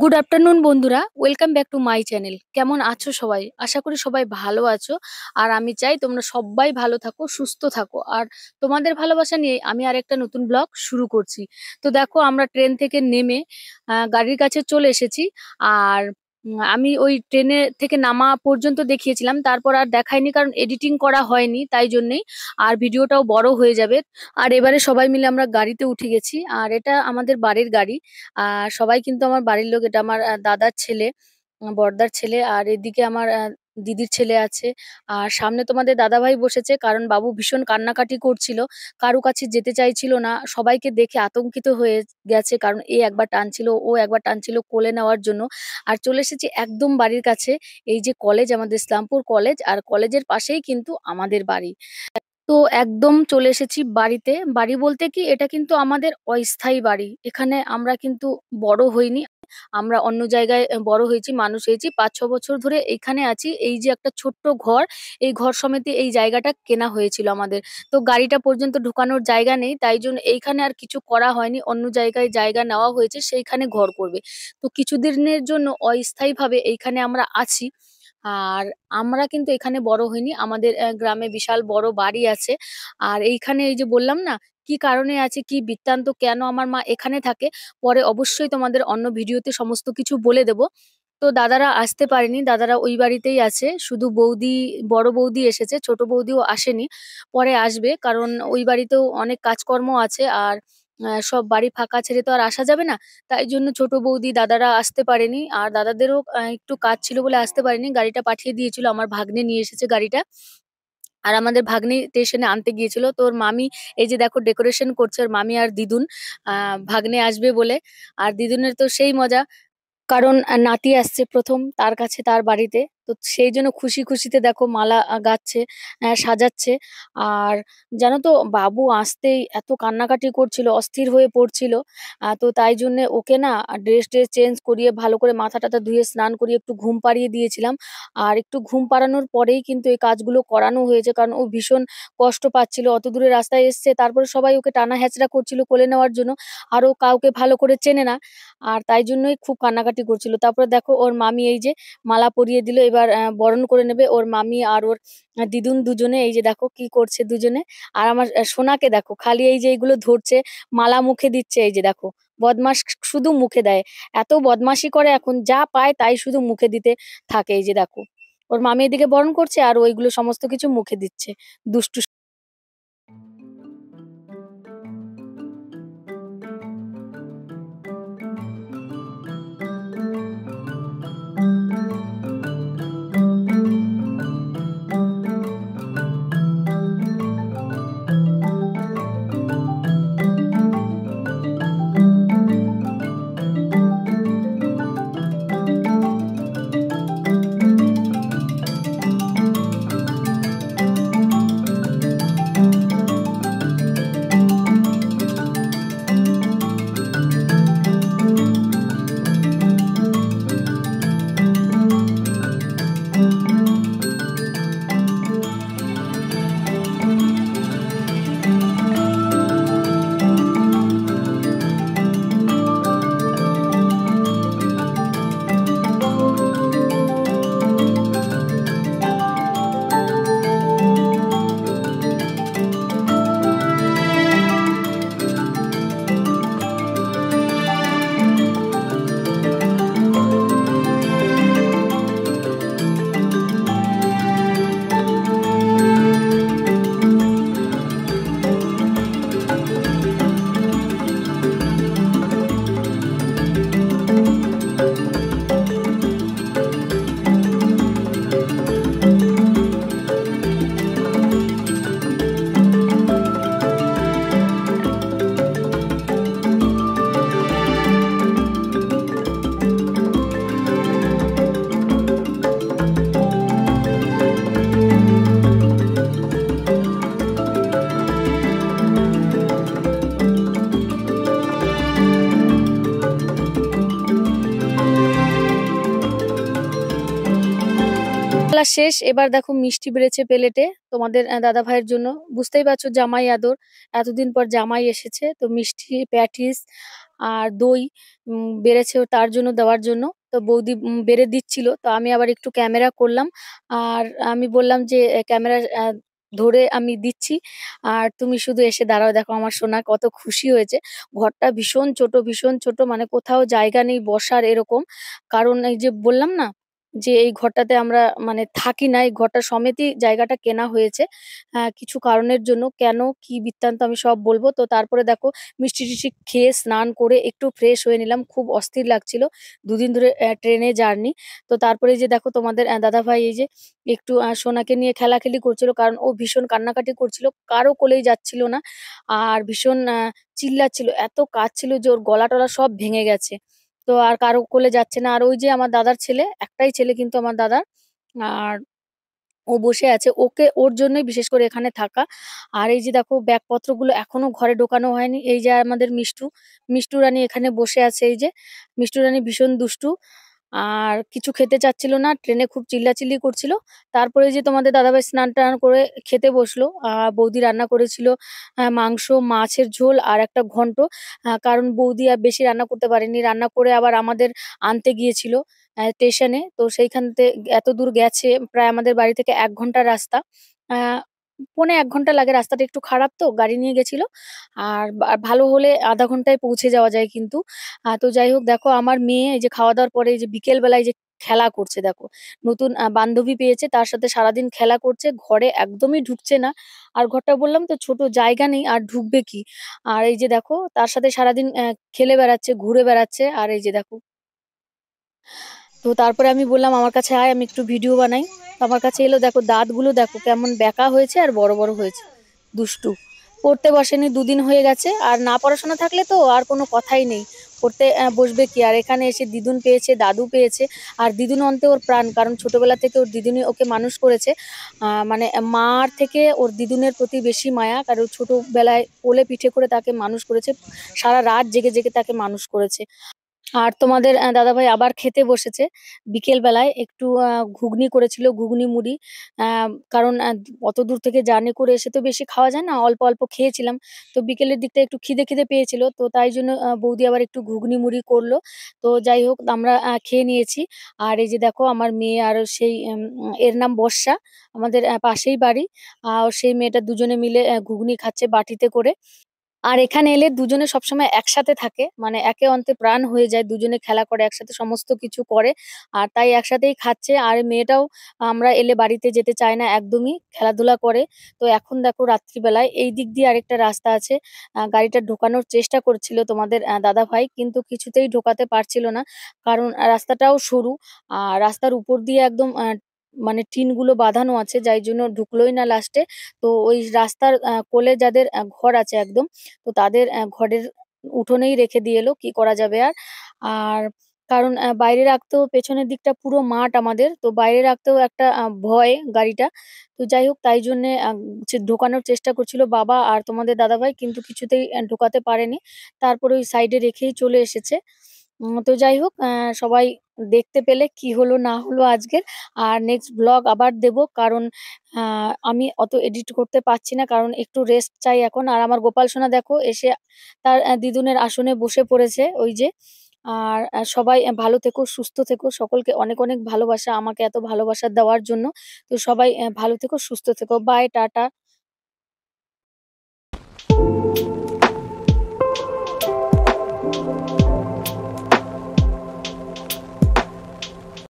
Good afternoon বন্ধুরা, welcome back to my channel. কেমন আছো সবাই? আশা করি সবাই ভালো আছো। আর আমি চাই তোমরা সবাই ভালো থাকো, সুস্থ থাকো। আর তোমাদের ভালোবাসা নিয়ে আমি আরেকটা নতুন ব্লগ শুরু করছি। তো দেখো, আমরা ট্রেন থেকে নেমে গাড়ির কাছে চলে এসেছি। আর আমি ওই ট্রেনে থেকে নামা পর্যন্ত দেখিয়েছিলাম, তারপর আর দেখাইনি কারণ এডিটিং করা হয়নি, তাই জন্যেই। আর ভিডিওটাও বড় হয়ে যাবে। আর এবারে সবাই মিলে আমরা গাড়িতে উঠে গেছি, আর এটা আমাদের বাড়ির গাড়ি। আর সবাই কিন্তু আমার বাড়ির লোক। এটা আমার দাদার ছেলে, বড়দার ছেলে। আর এদিকে আমার দিদির ছেলে আছে। আর সামনে তোমাদের দাদাভাই বসেছে, কারণ বাবু ভীষণ কান্নাকাটি করছিল, কারো কাছে যেতে চাইছিল না। সবাইকে দেখে আতঙ্কিত হয়ে গেছে, কারণ এ একবার টানছিল, ও একবার টানছিল কোলে নেওয়ার জন্য। আর চলে এসেছি একদম বাড়ির কাছে। এই যে কলেজ, আমাদের ইসলামপুর কলেজ, আর কলেজের পাশেই কিন্তু আমাদের বাড়ি। তো একদম চলে এসেছি বাড়িতে। বাড়ি বলতে কি, এটা কিন্তু আমাদের অস্থায়ী বাড়ি। এখানে আমরা কিন্তু বড় হইনি। আমরা অন্য জায়গায় বড় হয়েছি, মানুষ হয়েছি। 5-6 বছর ধরে এইখানে আছি। এই যে একটা ছোট্ট ঘর, এই ঘর সমেতে এই জায়গাটা কেনা হয়েছিল আমাদের। তো গাড়িটা পর্যন্ত ঢুকানোর জায়গা নেই, তাই জন্য এইখানে আর কিছু করা হয়নি। অন্য জায়গায় জায়গা নেওয়া হয়েছে, সেইখানে ঘর করবে। তো কিছুদিনের জন্য অস্থায়ীভাবে এইখানে আমরা আছি। আর আমরা কিন্তু এখানে বড় হইনি। আমাদের গ্রামে বিশাল বড় বাড়ি আছে। আর এইখানে এই যে বললাম না, কি কারণে আছে, কি বৃত্তান্ত, কেন আমার মা এখানে থাকে, পরে অবশ্যই তোমাদের অন্য ভিডিওতে সমস্ত কিছু বলে দেব। তো দাদারা আসতে পারেনি, দাদারা ওই বাড়িতেই আছে। শুধু বৌদি, বড় বৌদি এসেছে, ছোট বৌদিও আসেনি। পরে আসবে, কারণ ওই বাড়িতেও অনেক কাজকর্ম আছে। আর সব বাড়ি ফাঁকা ছেড়ে তো আর আসা যাবে না। তাই জন্য ছোট বৌদি, দাদারা আসতে পারেনি। আর দাদাদেরও একটু কাজ ছিল বলে আসতে পারেনি। গাড়িটা পাঠিয়ে দিয়েছিল, আমার ভাগ্নে নিয়ে এসেছে গাড়িটা। আর আমাদের ভাগ্নি স্টেশনে আনতে গিয়েছিল। তো ওর মামি এই যে দেখো ডেকোরেশন করছে, ওর মামি আর দিদুন, ভাগ্নে আসবে বলে। আর দিদুনের তো সেই মজা, কারণ নাতি আসছে প্রথম তার কাছে, তার বাড়িতে। তো সেই জন্য খুশি খুশিতে দেখো মালা গাচ্ছে, সাজাচ্ছে। আর জানো তো, বাবু আসতেই এত কান্নাকাটি করছিল, অস্থির হয়ে পড়ছিল। তো তাই জন্য ওকে না ড্রেস ট্রেস চেঞ্জ করিয়ে, ভালো করে মাথা টাথা ধুয়ে, স্নান করিয়ে একটু ঘুম পাড়িয়ে দিয়েছিলাম। আর একটু ঘুম পাড়ানোর পরেই কিন্তু এই কাজগুলো করানো হয়েছে, কারণ ও ভীষণ কষ্ট পাচ্ছিল। অত দূরে রাস্তায় এসছে, তারপরে সবাই ওকে টানা হেঁচড়া করছিল কোলে নেওয়ার জন্য। আর ও কাউকে ভালো করে চেনে না। আর তাই জন্যই খুব কান্নাকাটি করছিল। তারপরে দেখো, ওর মামি এই যে মালা পরিয়ে দিল। এবার বরণ করে নেবে ওর মামি আর ওর দিদুন দুজনে। এই যে দেখো কি করছে দুজনে। আর আমার সোনাকে দেখো, খালি এই যে এইগুলো ধরছে, মালা মুখে দিচ্ছে। এই যে দেখো, বদমাস, শুধু মুখে দেয়। এত বদমাশি করে এখন, যা পায় তাই শুধু মুখে দিতে থাকে। এই যে দেখো, ওর মামি এদিকে বরণ করছে আর ওইগুলো সমস্ত কিছু মুখে দিচ্ছে, দুষ্টু। বেলা শেষ, এবার দেখো মিষ্টি বেড়েছে প্লেটে তোমাদের দাদা ভাইয়ের জন্য। বুঝতেই পারছো জামাই আদর, এতদিন পর জামাই এসেছে তো মিষ্টি, প্যাটিস আর দই বেড়েছে তার জন্য, দেওয়ার জন্য। তো বৌদি বেড়ে দিচ্ছিল, তো আমি আবার একটু ক্যামেরা করলাম। আর আমি বললাম যে ক্যামেরা ধরে আমি দিচ্ছি, আর তুমি শুধু এসে দাঁড়াও। দেখো আমার সোনা কত খুশি হয়েছে। ঘরটা ভীষণ ছোট, ভীষণ ছোট, মানে কোথাও জায়গা নেই বসার এরকম। কারণ এই যে বললাম না যে এই ঘরটাতে আমরা মানে থাকি না, এই ঘরটা সমেতই জায়গাটা কেনা হয়েছে কিছু কারণের জন্য। কেন কি বৃত্তান্ত আমি সব বলবো। তো তারপরে দেখো মিষ্টি টিষ্টি খেয়ে স্নান করে একটু ফ্রেশ হয়ে নিলাম, খুব অস্থির লাগছিল, দুদিন ধরে ট্রেনে জার্নি। তো তারপরে এই যে দেখো তোমাদের দাদা ভাই এই যে একটু সোনাকে নিয়ে খেলাখেলি করছিল, কারণ ও ভীষণ কান্নাকাটি করছিল, কারো কোলেই যাচ্ছিল না। আর ভীষণ চিল্লাচ্ছিল, এত কাঁদছিল যে ওর গলা টলা সব ভেঙে গেছে। তো আর কারো কোলে যাচ্ছে না। আর ওই যে আমার দাদার ছেলে, একটাই ছেলে কিন্তু আমার দাদার, আর ও বসে আছে, ওকে ওর জন্যই বিশেষ করে এখানে থাকা। আর এই যে দেখো ব্যাগপত্রগুলো এখনো ঘরে ঢোকানো হয়নি। এই যে আমাদের মিষ্টু, মিষ্টু রানী এখানে বসে আছে। এই যে মিষ্টু রানী ভীষণ দুষ্টু, আর কিছু খেতে চাচ্ছিল না, ট্রেনে খুব চিল্লাচিল্লি করছিল। তারপরে যে তোমাদের দাদাভাই স্নান টান করে খেতে বসলো। বৌদি রান্না করেছিল মাংস, মাছের ঝোল আর একটা ঘন্ট। কারণ বৌদি আর বেশি রান্না করতে পারেনি, রান্না করে আবার আমাদের আনতে গিয়েছিল স্টেশনে। তো সেইখানতে এত দূর গেছে, প্রায় আমাদের বাড়ি থেকে 1 ঘন্টার রাস্তা। আহ পৌনে 1 ঘন্টা লাগে, রাস্তাটা একটু খারাপ তো, গাড়ি নিয়ে গেছিল। আর ভালো হলে আধা ঘন্টায় পৌঁছে যাওয়া যায় কিন্তু। তো যাই হোক, দেখো আমার মেয়ে এই যে খাওয়া দাওয়ার পরে এই যে বিকেল বেলায় যে খেলা করছে দেখো, নতুন বান্ধবী পেয়েছে, তার সাথে সারাদিন খেলা করছে, ঘরে একদমই ঢুকছে না। আর ঘরটা বললাম তো ছোট, জায়গা নেই, আর ঢুকবে কি। আর এই যে দেখো তার সাথে সারাদিন খেলে বেড়াচ্ছে, ঘুরে বেড়াচ্ছে। আর এই যে দেখো, তো তারপরে আমি বললাম আমার কাছে আয়, আমি একটু ভিডিও বানাই। তো আমার কাছে এলো, দেখো দাঁতগুলো দেখো কেমন বেঁকা হয়েছে আর বড় বড় হয়েছে, দুষ্টু। পড়তে বসেনি, 2 দিন হয়ে গেছে। আর না পড়াশোনা থাকলে তো আর কোনো কথাই নেই, পড়তে বসবে কি। আর এখানে এসে দিদুন পেয়েছে, দাদু পেয়েছে। আর দিদুন অন্তে ওর প্রাণ, কারণ ছোটবেলা থেকে ওর দিদুনি ওকে মানুষ করেছে। মানে মার থেকে ওর দিদুনের প্রতি বেশি মায়া, কারণ ছোটবেলায় কোলে পিঠে করে তাকে মানুষ করেছে, সারা রাত জেগে জেগে তাকে মানুষ করেছে। আর তোমাদের দাদাভাই আবার খেতে বসেছে। বিকেল বেলায় একটু ঘুগনি করেছিল, ঘুগনি মুড়ি। কারণ অত দূর থেকে জার্নি করে এসে তো বেশি খাওয়া যায় না, অল্প অল্প খেয়েছিলাম। তো বিকেলের দিকটা একটু খিদে খিদে পেয়েছিল, তো তাই জন্য বৌদি আবার একটু ঘুগনি মুড়ি করলো। তো যাই হোক, আমরা খেয়ে নিয়েছি। আর এই যে দেখো আমার মেয়ে আর সেই এর নাম বর্ষা, আমাদের পাশেই বাড়ি। সেই মেয়েটা, দুজনে মিলে ঘুগনি খাচ্ছে বাটিতে করে। আর এখানে এলে দুজনে সবসময় একসাথে থাকে, মানে একে অন্তে প্রাণ হয়ে যায়, দুজনে খেলা করে একসাথে, সমস্ত কিছু করে। আর তাই একসাথেই খাচ্ছে। আর এই মেয়েটাও আমরা এলে বাড়িতে যেতে চায় না একদমই, খেলাধুলা করে। তো এখন দেখো রাত্রিবেলায় এই দিক দিয়ে আরেকটা রাস্তা আছে, গাড়িটা ঢোকানোর চেষ্টা করছিল তোমাদের দাদা ভাই, কিন্তু কিছুতেই ঢোকাতে পারছিল না। কারণ রাস্তাটাও সরু, আর রাস্তার উপর দিয়ে একদম মানে টিনগুলো বাঁধানো আছে, যাই জন্য ঢুকলোই না লাস্টে। তো ওই রাস্তার কোলে যাদের ঘর আছে একদম, তো তাদের ঘরের উঠোনেই রেখে দিয়ে এলো, কি করা যাবে আর। আর কারণ বাইরে রাখতেও, পেছনের দিকটা পুরো মাঠ আমাদের, তো বাইরে রাখতেও একটা ভয় গাড়িটা। তো যাই হোক, তাই জন্য ঢোকানোর চেষ্টা করছিল বাবা আর তোমাদের দাদাভাই, কিন্তু কিছুতেই ঢোকাতে পারেনি। তারপরে ওই সাইডে রেখেই চলে এসেছে। তো যাই হোক, সবাই দেখতে পেলে কি হলো না হলো আজকের। আর নেক্সট ব্লগ আবার দেব, কারণ আমি অত এডিট করতে পারছি না, কারণ একটু রেস্ট চাই এখন। আর আমার গোপাল সোনা দেখো এসে তার দিদুনের আসনে বসে পড়েছে, ওই যে। আর সবাই ভালো থেকো, সুস্থ থেকো, সকলকে অনেক অনেক ভালোবাসা আমাকে এত ভালোবাসা দেওয়ার জন্য। তো সবাই ভালো থেকো, সুস্থ থেকো, বাই, টাটা।